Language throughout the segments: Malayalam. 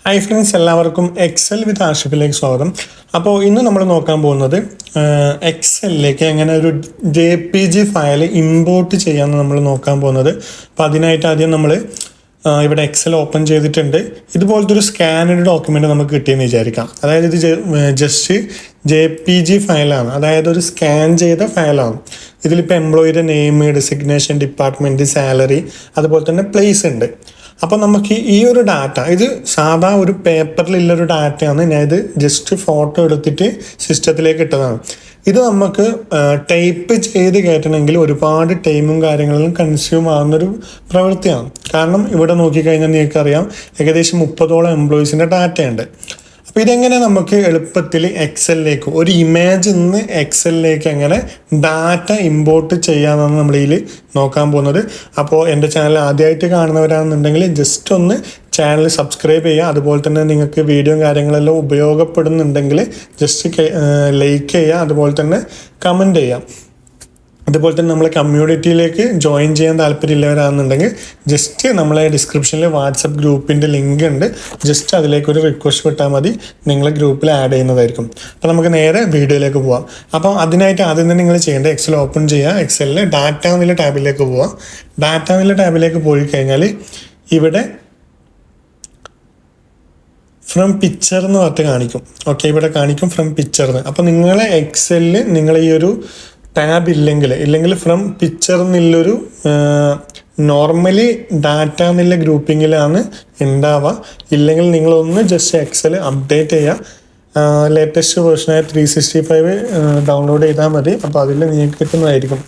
ഹായ് ഫ്രണ്ട്സ്, എല്ലാവർക്കും എക്സൽ വിത്ത് ആഷിഫിലേക്ക് സ്വാഗതം. അപ്പോൾ ഇന്ന് നമ്മൾ നോക്കാൻ പോകുന്നത് എക്സലിലേക്ക് എങ്ങനെ ഒരു JPG ഫയൽ ഇമ്പോർട്ട് ചെയ്യാമെന്ന് നമ്മൾ നോക്കാൻ പോകുന്നത്. അപ്പോൾ അതിനായിട്ട് ആദ്യം നമ്മൾ ഇവിടെ എക്സൽ ഓപ്പൺ ചെയ്തിട്ടുണ്ട്. ഇതുപോലത്തെ ഒരു സ്കാനഡ് ഡോക്യുമെൻ്റ് നമുക്ക് കിട്ടിയെന്ന് വിചാരിക്കാം. അതായത് ഇത് ജസ്റ്റ് JPG ഫയലാണ്, അതായത് ഒരു സ്കാൻ ചെയ്ത ഫയലാണ്. ഇതിലിപ്പോൾ എംപ്ലോയിയുടെ നെയിം, ഡെസിഗ്നേഷൻ, ഡിപ്പാർട്ട്മെൻറ്റ്, സാലറി, അതുപോലെ തന്നെ പ്ലേസ് ഉണ്ട്. അപ്പോൾ നമുക്ക് ഈ ഒരു ഡാറ്റ, ഇത് സാധാ ഒരു പേപ്പറിലുള്ളൊരു ഡാറ്റയാണ്. ഞാൻ ഇത് ജസ്റ്റ് ഫോട്ടോ എടുത്തിട്ട് സിസ്റ്റത്തിലേക്ക് ഇട്ടതാണ്. ഇത് നമുക്ക് ടൈപ്പ് ചെയ്ത് കയറ്റണമെങ്കിൽ ഒരുപാട് ടൈമും കാര്യങ്ങളും കൺസ്യൂം ആകുന്നൊരു പ്രവൃത്തിയാണ്. കാരണം ഇവിടെ നോക്കിക്കഴിഞ്ഞാൽ നിങ്ങൾക്കറിയാം, ഏകദേശം 30ഓളം എംപ്ലോയീസിൻ്റെ ഡാറ്റയുണ്ട്. അപ്പോൾ ഇതെങ്ങനെ നമുക്ക് എളുപ്പത്തിൽ എക്സലിലേക്ക് ഒരു ഇമേജിൽ നിന്ന് എക്സലിലേക്ക് എങ്ങനെ ഡാറ്റ ഇമ്പോർട്ട് ചെയ്യാമെന്നാണ് നമ്മൾ ഇതിൽ നോക്കാൻ പോകുന്നത്. അപ്പോൾ എൻ്റെ ചാനൽ ആദ്യമായിട്ട് കാണുന്നവരാണെന്നുണ്ടെങ്കിൽ ജസ്റ്റ് ഒന്ന് ചാനൽ സബ്സ്ക്രൈബ് ചെയ്യുക. അതുപോലെ തന്നെ നിങ്ങൾക്ക് വീഡിയോയും കാര്യങ്ങളെല്ലാം ഉപയോഗപ്പെടുന്നുണ്ടെങ്കിൽ ജസ്റ്റ് ലൈക്ക് ചെയ്യുക, അതുപോലെ തന്നെ കമൻറ്റ് ചെയ്യാം. അതുപോലെ തന്നെ നമ്മളെ കമ്മ്യൂണിറ്റിയിലേക്ക് ജോയിൻ ചെയ്യാൻ താല്പര്യമില്ലവരാണെന്നുണ്ടെങ്കിൽ ജസ്റ്റ് നമ്മളെ ഡിസ്ക്രിപ്ഷനിൽ വാട്സപ്പ് ഗ്രൂപ്പിൻ്റെ ലിങ്ക് ഉണ്ട്. ജസ്റ്റ് അതിലേക്കൊരു റിക്വസ്റ്റ് വിട്ടാൽ മതി, നിങ്ങളെ ഗ്രൂപ്പിൽ ആഡ് ചെയ്യുന്നതായിരിക്കും. അപ്പോൾ നമുക്ക് നേരെ വീഡിയോയിലേക്ക് പോവാം. അപ്പോൾ അതിനായിട്ട് ആദ്യം തന്നെ നിങ്ങൾ ചെയ്യേണ്ടത് എക്സൽ ഓപ്പൺ ചെയ്യുക. എക്സലിൽ ഡാറ്റ എന്നുള്ള ടാബിലേക്ക് പോവാം. ഡാറ്റ എന്നുള്ള ടാബിലേക്ക് പോയി കഴിഞ്ഞാൽ ഇവിടെ ഫ്രം പിക്ചർ എന്ന് പറഞ്ഞിട്ട് കാണിക്കും. ഓക്കെ, ഇവിടെ കാണിക്കും ഫ്രം പിക്ചറിന്. അപ്പോൾ നിങ്ങളെ എക്സലിൽ നിങ്ങൾ ഈ ഒരു ടാബ് ഇല്ലെങ്കിൽ ഫ്രം പിക്ചർ എന്നുള്ളൊരു നോർമലി ഡാറ്റ എന്നുള്ള ഗ്രൂപ്പിങ്ങിലാണ് ഉണ്ടാവുക. ഇല്ലെങ്കിൽ നിങ്ങളൊന്ന് ജസ്റ്റ് എക്സൽ അപ്ഡേറ്റ് ചെയ്യുക. ലേറ്റസ്റ്റ് വേർഷനായ 365 ഡൗൺലോഡ് ചെയ്താൽ മതി. അപ്പോൾ അതിൽ നിങ്ങൾക്ക് കിട്ടുന്നതായിരിക്കും.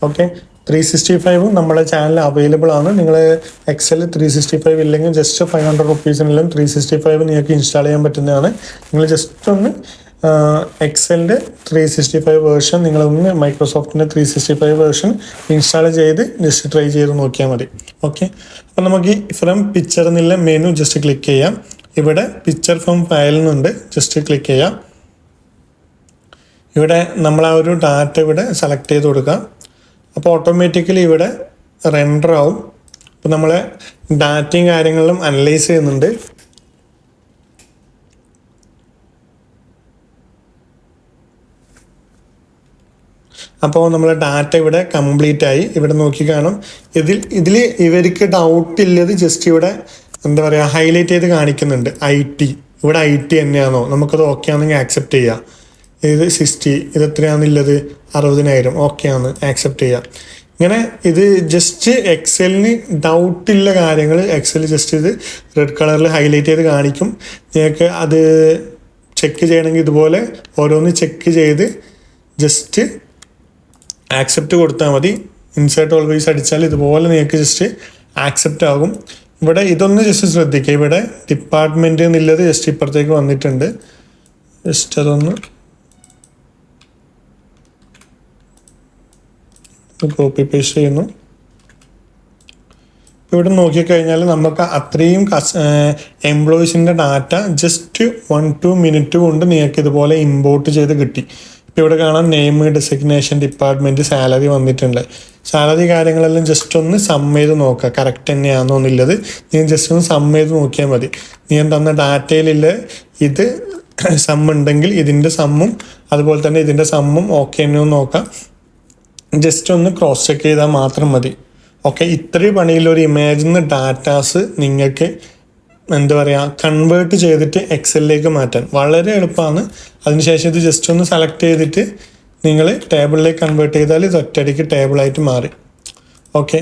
ഓക്കെ, 365 നമ്മളെ ചാനൽ അവൈലബിൾ ആണ്. നിങ്ങൾ എക്സൽ 365 ഇല്ലെങ്കിൽ ജസ്റ്റ് 500 റുപ്പീസിനെല്ലാം 365 നിങ്ങൾക്ക് ഇൻസ്റ്റാൾ ചെയ്യാൻ പറ്റുന്നതാണ്. നിങ്ങൾ ജസ്റ്റ് ഒന്ന് എക്സലിൻ്റെ 365 വേർഷൻ, നിങ്ങളൊന്ന് മൈക്രോസോഫ്റ്റിൻ്റെ 365 വേർഷൻ ഇൻസ്റ്റാൾ ചെയ്ത് ജസ്റ്റ് ട്രൈ ചെയ്ത് നോക്കിയാൽ മതി. ഓക്കെ, അപ്പോൾ നമുക്ക് ഈ ഫ്രം പിക്ചർ എന്നുള്ള മെനു ജസ്റ്റ് ക്ലിക്ക് ചെയ്യാം. ഇവിടെ പിക്ചർ ഫ്രം ഫയൽ എന്നുണ്ട്, ജസ്റ്റ് ക്ലിക്ക് ചെയ്യാം. ഇവിടെ നമ്മൾ ആ ഒരു ഡാറ്റ ഇവിടെ സെലക്ട് ചെയ്ത് കൊടുക്കാം. അപ്പോൾ ഓട്ടോമാറ്റിക്കലി ഇവിടെ റെൻഡർ ആവും. അപ്പോൾ നമ്മളെ ഡാറ്റയും കാര്യങ്ങളിലും അനലൈസ് ചെയ്യുന്നുണ്ട്. അപ്പോൾ നമ്മളെ ഡാറ്റ ഇവിടെ കംപ്ലീറ്റ് ആയി. ഇവിടെ നോക്കി കാണും. ഇതിൽ ഇവർക്ക് ഡൗട്ട് ഇല്ലത് ജസ്റ്റ് ഇവിടെ എന്താ പറയുക ഹൈലൈറ്റ് ചെയ്ത് കാണിക്കുന്നുണ്ട്. IT ഇവിടെ IT തന്നെയാണോ, നമുക്കത് ഓക്കെ ആണെങ്കിൽ ആക്സെപ്റ്റ് ചെയ്യാം. ഇത് 60, ഇത് എത്രയാണെന്നുള്ളത് 60,000, ഓക്കെ ആണ്, ആക്സെപ്റ്റ് ചെയ്യാം. ഇങ്ങനെ ഇത് ജസ്റ്റ് എക്സലിന് ഡൗട്ടില്ല കാര്യങ്ങൾ എക്സൽ ജസ്റ്റ് ഇത് റെഡ് കളറിൽ ഹൈലൈറ്റ് ചെയ്ത് കാണിക്കും. നിങ്ങൾക്ക് അത് ചെക്ക് ചെയ്യണമെങ്കിൽ ഇതുപോലെ ഓരോന്ന് ചെക്ക് ചെയ്ത് ജസ്റ്റ് ആക്സെപ്റ്റ് കൊടുത്താൽ മതി. ഇൻസേർട്ട് ഓൾവേസ് അടിച്ചാൽ ഇതുപോലെ നിങ്ങൾക്ക് ജസ്റ്റ് ആക്സെപ്റ്റ് ആകും. ഇവിടെ ഇതൊന്ന് ജസ്റ്റ് ശ്രദ്ധിക്കുക. ഇവിടെ ഡിപ്പാർട്ട്മെൻറ്റ് എന്നുള്ളത് ജസ്റ്റ് ഇപ്പുറത്തേക്ക് വന്നിട്ടുണ്ട്. ജസ്റ്റ് അതൊന്ന് കോപ്പി പേസ്റ്റ് ചെയ്യുന്നു. ഇവിടെ നോക്കിക്കഴിഞ്ഞാൽ നമുക്ക് അത്രയും എംപ്ലോയീസിൻ്റെ ഡാറ്റ ജസ്റ്റ് 1-2 മിനിറ്റ് കൊണ്ട് നിങ്ങൾക്ക് ഇതുപോലെ ഇമ്പോർട്ട് ചെയ്ത് കിട്ടി. ഇപ്പോൾ ഇവിടെ കാണാം നെയിം, ഡെസിഗ്നേഷൻ, ഡിപ്പാർട്ട്മെൻറ്റ്, സാലറി വന്നിട്ടുണ്ട്. സാലറി കാര്യങ്ങളെല്ലാം ജസ്റ്റ് ഒന്ന് സം ചെയ്ത് നോക്കുക, കറക്റ്റ് തന്നെയാണോ എന്നുള്ളത് നിങ്ങൾ ജസ്റ്റ് ഒന്ന് സം ചെയ്ത് നോക്കിയാൽ മതി. ഞാൻ തന്ന ഡാറ്റയിലില്ല ഇത് സം ഉണ്ടെങ്കിൽ ഇതിൻ്റെ സമ്മും അതുപോലെ തന്നെ ഇതിൻ്റെ സമ്മും ഓക്കെ തന്നെ ഒന്ന് നോക്കാം. ജസ്റ്റ് ഒന്ന് ക്രോസ് ചെക്ക് ചെയ്താൽ മാത്രം മതി. ഓക്കെ, ഇത്രയും പണിയിലൊരു ഇമേജിൽ നിന്ന് ഡാറ്റാസ് നിങ്ങൾക്ക് എന്താ പറയുക കൺവേർട്ട് ചെയ്തിട്ട് എക്സലിലേക്ക് മാറ്റാൻ വളരെ എളുപ്പമാണ്. അതിനുശേഷം ഇത് ജസ്റ്റ് ഒന്ന് സെലക്ട് ചെയ്തിട്ട് നിങ്ങൾ ടേബിളിലേക്ക് കൺവേർട്ട് ചെയ്താൽ ഇത് ഒറ്റയടിക്ക് ടേബിളായിട്ട് മാറി. ഓക്കെ,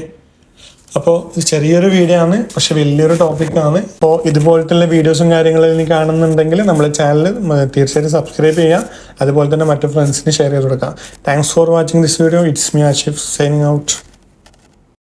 അപ്പോൾ ചെറിയൊരു വീഡിയോ ആണ്, പക്ഷെ വലിയൊരു ടോപ്പിക്കാണ്. അപ്പോൾ ഇതുപോലത്തുള്ള വീഡിയോസും കാര്യങ്ങളും കാണുന്നുണ്ടെങ്കിൽ നമ്മളെ ചാനൽ തീർച്ചയായിട്ടും സബ്സ്ക്രൈബ് ചെയ്യുക. അതുപോലെ തന്നെ മറ്റു ഫ്രണ്ട്സിന് ഷെയർ ചെയ്ത് കൊടുക്കുക. Thanks for watching this video. It's me Ashif signing out.